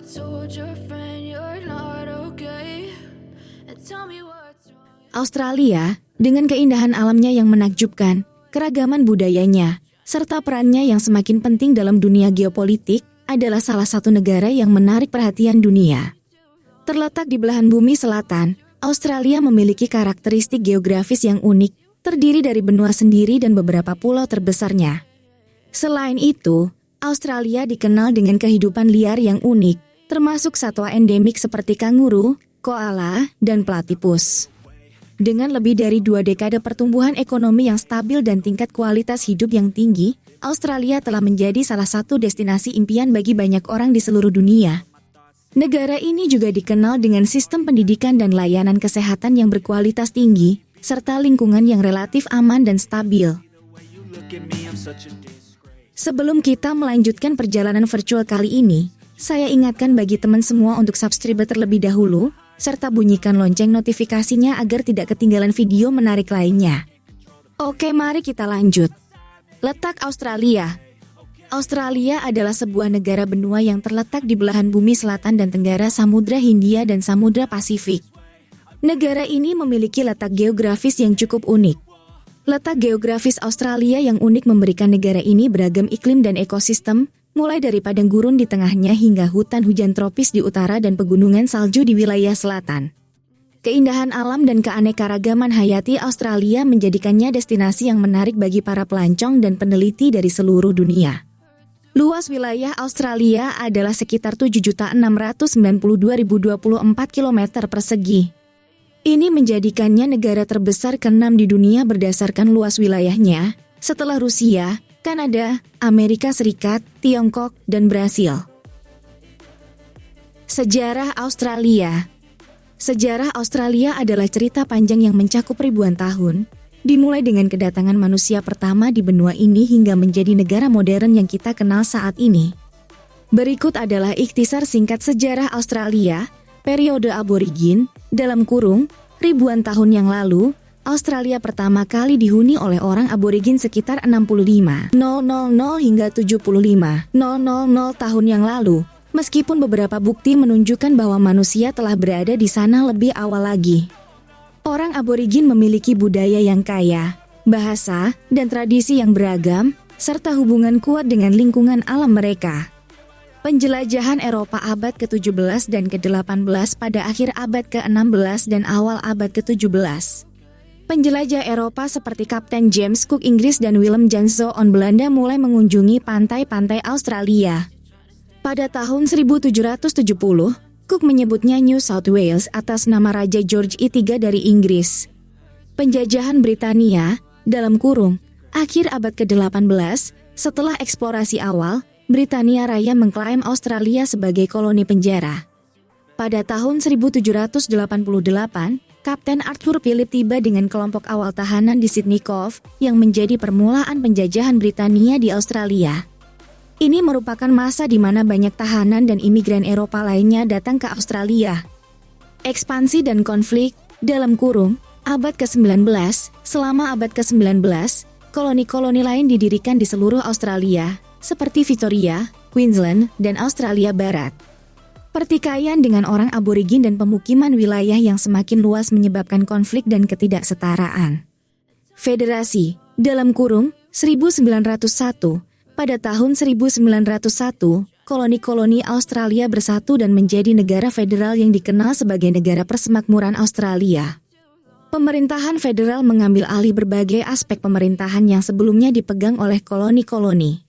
told your friend you're not okay. And tell me what's wrong. Australia, dengan keindahan alamnya yang menakjubkan, keragaman budayanya, serta perannya yang semakin penting dalam dunia geopolitik, adalah salah satu negara yang menarik perhatian dunia. Terletak di belahan bumi selatan, Australia memiliki karakteristik geografis yang unik, terdiri dari benua sendiri dan beberapa pulau terbesarnya. Selain itu, Australia dikenal dengan kehidupan liar yang unik, termasuk satwa endemik seperti kanguru, koala, dan platypus. Dengan lebih dari 2 dekade pertumbuhan ekonomi yang stabil dan tingkat kualitas hidup yang tinggi, Australia telah menjadi salah satu destinasi impian bagi banyak orang di seluruh dunia. Negara ini juga dikenal dengan sistem pendidikan dan layanan kesehatan yang berkualitas tinggi, serta lingkungan yang relatif aman dan stabil. Sebelum kita melanjutkan perjalanan virtual kali ini, saya ingatkan bagi teman semua untuk subscribe terlebih dahulu, serta bunyikan lonceng notifikasinya agar tidak ketinggalan video menarik lainnya. Oke, mari kita lanjut. Letak Australia. Australia adalah sebuah negara benua yang terletak di belahan bumi selatan dan tenggara Samudra Hindia dan Samudra Pasifik. Negara ini memiliki letak geografis yang cukup unik. Letak geografis Australia yang unik memberikan negara ini beragam iklim dan ekosistem, mulai dari padang gurun di tengahnya hingga hutan hujan tropis di utara dan pegunungan salju di wilayah selatan. Keindahan alam dan keanekaragaman hayati Australia menjadikannya destinasi yang menarik bagi para pelancong dan peneliti dari seluruh dunia. Luas wilayah Australia adalah sekitar 7.692.024 km persegi. Ini menjadikannya negara terbesar ke-6 di dunia berdasarkan luas wilayahnya, setelah Rusia, Kanada, Amerika Serikat, Tiongkok, dan Brasil. Sejarah Australia. Sejarah Australia adalah cerita panjang yang mencakup ribuan tahun, dimulai dengan kedatangan manusia pertama di benua ini hingga menjadi negara modern yang kita kenal saat ini. Berikut adalah ikhtisar singkat sejarah Australia, periode aborigin, dalam kurung, ribuan tahun yang lalu, Australia pertama kali dihuni oleh orang aborigin sekitar 65.000 hingga 75.000 tahun yang lalu, meskipun beberapa bukti menunjukkan bahwa manusia telah berada di sana lebih awal lagi. Orang aborigin memiliki budaya yang kaya, bahasa, dan tradisi yang beragam, serta hubungan kuat dengan lingkungan alam mereka. Penjelajahan Eropa abad ke-17 dan ke-18 pada akhir abad ke-16 dan awal abad ke-17. Penjelajah Eropa seperti Kapten James Cook Inggris dan Willem Janszoon Belanda mulai mengunjungi pantai-pantai Australia. Pada tahun 1770, Cook menyebutnya New South Wales atas nama Raja George III dari Inggris. Penjajahan Britania, dalam kurung, akhir abad ke-18, setelah eksplorasi awal, Britania Raya mengklaim Australia sebagai koloni penjara. Pada tahun 1788, Kapten Arthur Phillip tiba dengan kelompok awal tahanan di Sydney Cove yang menjadi permulaan penjajahan Britania di Australia. Ini merupakan masa di mana banyak tahanan dan imigran Eropa lainnya datang ke Australia. Ekspansi dan konflik, dalam kurung, abad ke-19, selama abad ke-19, koloni-koloni lain didirikan di seluruh Australia, seperti Victoria, Queensland, dan Australia Barat. Pertikaian dengan orang aborigin dan pemukiman wilayah yang semakin luas menyebabkan konflik dan ketidaksetaraan. Federasi, dalam kurung, 1901, pada tahun 1901, koloni-koloni Australia bersatu dan menjadi negara federal yang dikenal sebagai negara persemakmuran Australia. Pemerintahan federal mengambil alih berbagai aspek pemerintahan yang sebelumnya dipegang oleh koloni-koloni.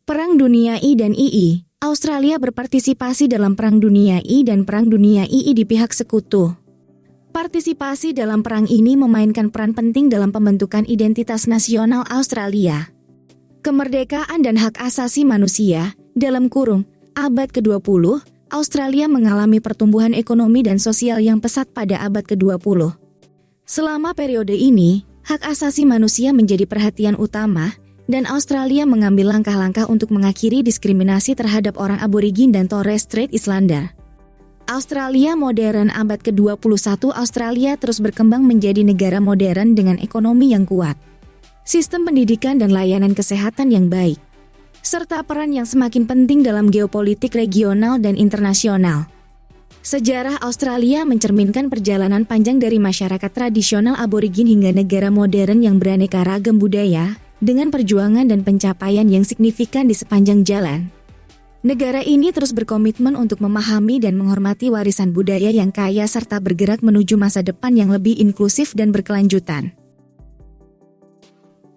Perang Dunia I dan II, Australia berpartisipasi dalam Perang Dunia I dan Perang Dunia II di pihak sekutu. Partisipasi dalam perang ini memainkan peran penting dalam pembentukan identitas nasional Australia. Kemerdekaan dan hak asasi manusia, dalam kurung, abad ke-20, Australia mengalami pertumbuhan ekonomi dan sosial yang pesat pada abad ke-20. Selama periode ini, hak asasi manusia menjadi perhatian utama, dan Australia mengambil langkah-langkah untuk mengakhiri diskriminasi terhadap orang aborigin dan Torres Strait Islander. Australia modern abad ke-21. Australia terus berkembang menjadi negara modern dengan ekonomi yang kuat, sistem pendidikan dan layanan kesehatan yang baik. serta peran yang semakin penting dalam geopolitik regional dan internasional. Sejarah Australia mencerminkan perjalanan panjang dari masyarakat tradisional aborigin hingga negara modern yang beraneka ragam budaya, dengan perjuangan dan pencapaian yang signifikan di sepanjang jalan. Negara ini terus berkomitmen untuk memahami dan menghormati warisan budaya yang kaya serta bergerak menuju masa depan yang lebih inklusif dan berkelanjutan.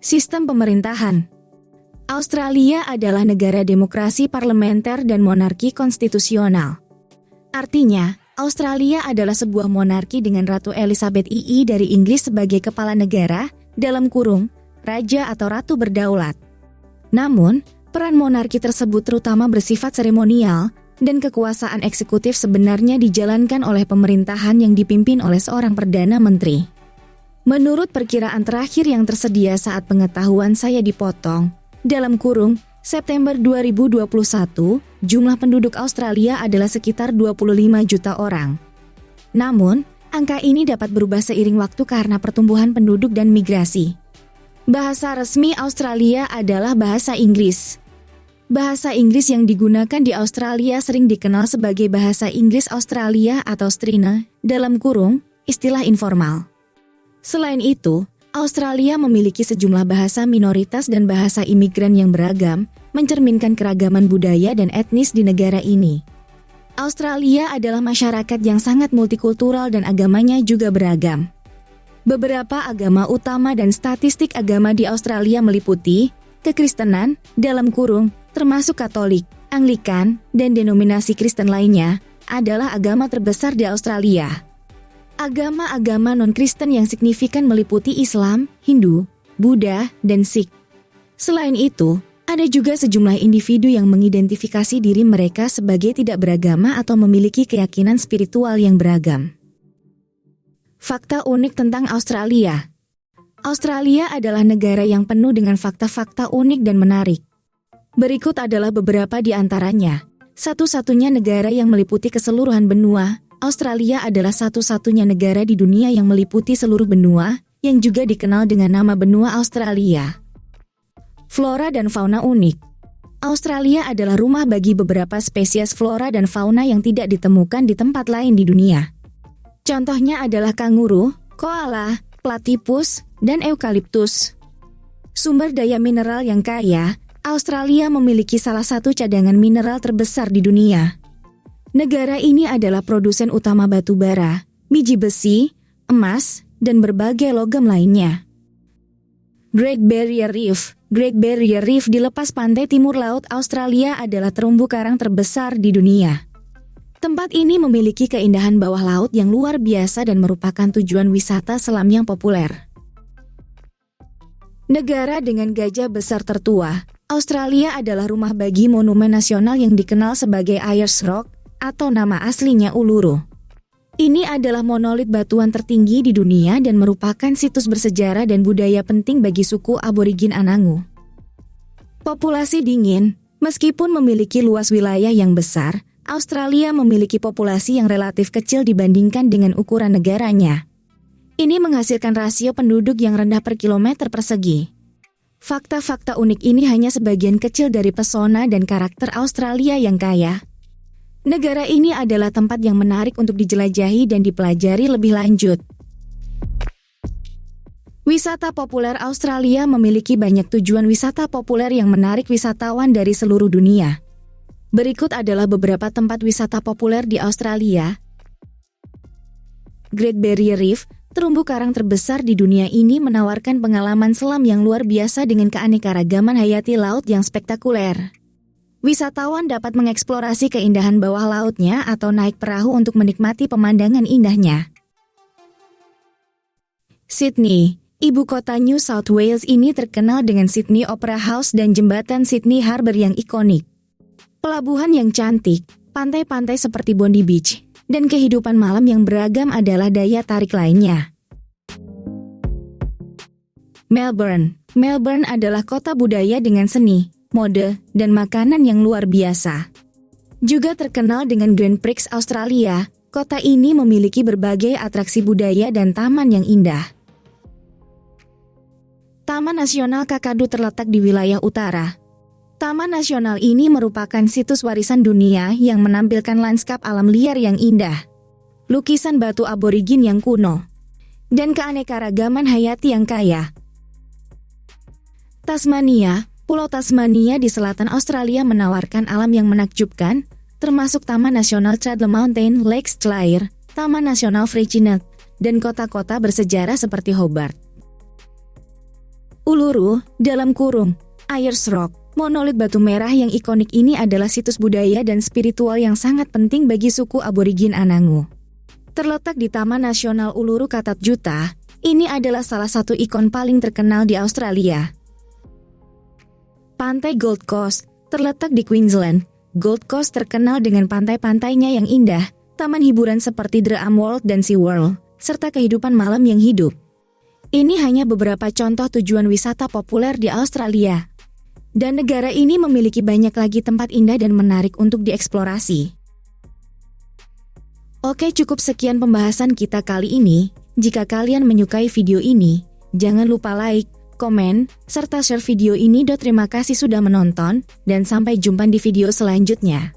Sistem pemerintahan. Australia adalah negara demokrasi parlementer dan monarki konstitusional. Artinya, Australia adalah sebuah monarki dengan Ratu Elizabeth II dari Inggris sebagai kepala negara, dalam kurung, raja atau ratu berdaulat. Namun, peran monarki tersebut terutama bersifat seremonial, dan kekuasaan eksekutif sebenarnya dijalankan oleh pemerintahan yang dipimpin oleh seorang Perdana Menteri. Menurut perkiraan terakhir yang tersedia saat pengetahuan saya dipotong, dalam kurung, September 2021, jumlah penduduk Australia adalah sekitar 25 juta orang. Namun, angka ini dapat berubah seiring waktu karena pertumbuhan penduduk dan migrasi. Bahasa resmi Australia adalah bahasa Inggris. Bahasa Inggris yang digunakan di Australia sering dikenal sebagai bahasa Inggris Australia atau Strina, dalam kurung, istilah informal. Selain itu, Australia memiliki sejumlah bahasa minoritas dan bahasa imigran yang beragam, mencerminkan keragaman budaya dan etnis di negara ini. Australia adalah masyarakat yang sangat multikultural dan agamanya juga beragam. Beberapa agama utama dan statistik agama di Australia meliputi kekristenan, dalam kurung, termasuk Katolik, Anglikan, dan denominasi Kristen lainnya, adalah agama terbesar di Australia. Agama-agama non-Kristen yang signifikan meliputi Islam, Hindu, Buddha, dan Sikh. Selain itu, ada juga sejumlah individu yang mengidentifikasi diri mereka sebagai tidak beragama atau memiliki keyakinan spiritual yang beragam. Fakta unik tentang Australia. Australia adalah negara yang penuh dengan fakta-fakta unik dan menarik. Berikut adalah beberapa di antaranya. Satu-satunya negara yang meliputi keseluruhan benua, Australia adalah satu-satunya negara di dunia yang meliputi seluruh benua, yang juga dikenal dengan nama benua Australia. Flora dan fauna unik. Australia adalah rumah bagi beberapa spesies flora dan fauna yang tidak ditemukan di tempat lain di dunia. Contohnya adalah kanguru, koala, platypus, dan eukaliptus. Sumber daya mineral yang kaya, Australia memiliki salah satu cadangan mineral terbesar di dunia. Negara ini adalah produsen utama batu bara, biji besi, emas, dan berbagai logam lainnya. Great Barrier Reef. Great Barrier Reef di lepas pantai timur laut Australia adalah terumbu karang terbesar di dunia. Tempat ini memiliki keindahan bawah laut yang luar biasa dan merupakan tujuan wisata selam yang populer. Negara dengan gajah besar tertua, Australia adalah rumah bagi monumen nasional yang dikenal sebagai Ayers Rock, atau nama aslinya Uluru. Ini adalah monolit batuan tertinggi di dunia dan merupakan situs bersejarah dan budaya penting bagi suku aborigin Anangu. Populasi dingin. Meskipun memiliki luas wilayah yang besar, Australia memiliki populasi yang relatif kecil dibandingkan dengan ukuran negaranya. Ini menghasilkan rasio penduduk yang rendah per kilometer persegi. Fakta-fakta unik ini hanya sebagian kecil dari pesona dan karakter Australia yang kaya. Negara ini adalah tempat yang menarik untuk dijelajahi dan dipelajari lebih lanjut. Wisata populer Australia memiliki banyak tujuan wisata populer yang menarik wisatawan dari seluruh dunia. Berikut adalah beberapa tempat wisata populer di Australia. Great Barrier Reef, terumbu karang terbesar di dunia ini menawarkan pengalaman selam yang luar biasa dengan keanekaragaman hayati laut yang spektakuler. Wisatawan dapat mengeksplorasi keindahan bawah lautnya atau naik perahu untuk menikmati pemandangan indahnya. Sydney, ibu kota New South Wales ini terkenal dengan Sydney Opera House dan jembatan Sydney Harbour yang ikonik. Pelabuhan yang cantik, pantai-pantai seperti Bondi Beach, dan kehidupan malam yang beragam adalah daya tarik lainnya. Melbourne. Melbourne adalah kota budaya dengan seni, mode, dan makanan yang luar biasa. Juga terkenal dengan Grand Prix Australia, kota ini memiliki berbagai atraksi budaya dan taman yang indah. Taman Nasional Kakadu terletak di wilayah utara. Taman nasional ini merupakan situs warisan dunia yang menampilkan lanskap alam liar yang indah, lukisan batu aborigin yang kuno, dan keanekaragaman hayati yang kaya. Tasmania, Pulau Tasmania di selatan Australia menawarkan alam yang menakjubkan, termasuk Taman Nasional Cradle Mountain, Lakes Clare, Taman Nasional Freixenet, dan kota-kota bersejarah seperti Hobart. Uluru, dalam kurung, Ayers Rock, monolit batu merah yang ikonik ini adalah situs budaya dan spiritual yang sangat penting bagi suku aborigin Anangu. Terletak di Taman Nasional Uluru Katat Juta, ini adalah salah satu ikon paling terkenal di Australia. Pantai Gold Coast, terletak di Queensland. Gold Coast terkenal dengan pantai-pantainya yang indah, taman hiburan seperti Drum World dan SeaWorld, serta kehidupan malam yang hidup. Ini hanya beberapa contoh tujuan wisata populer di Australia. Dan negara ini memiliki banyak lagi tempat indah dan menarik untuk dieksplorasi. Oke, cukup sekian pembahasan kita kali ini. Jika kalian menyukai video ini, jangan lupa like, komen, serta share video ini. Terima kasih sudah menonton, dan sampai jumpa di video selanjutnya.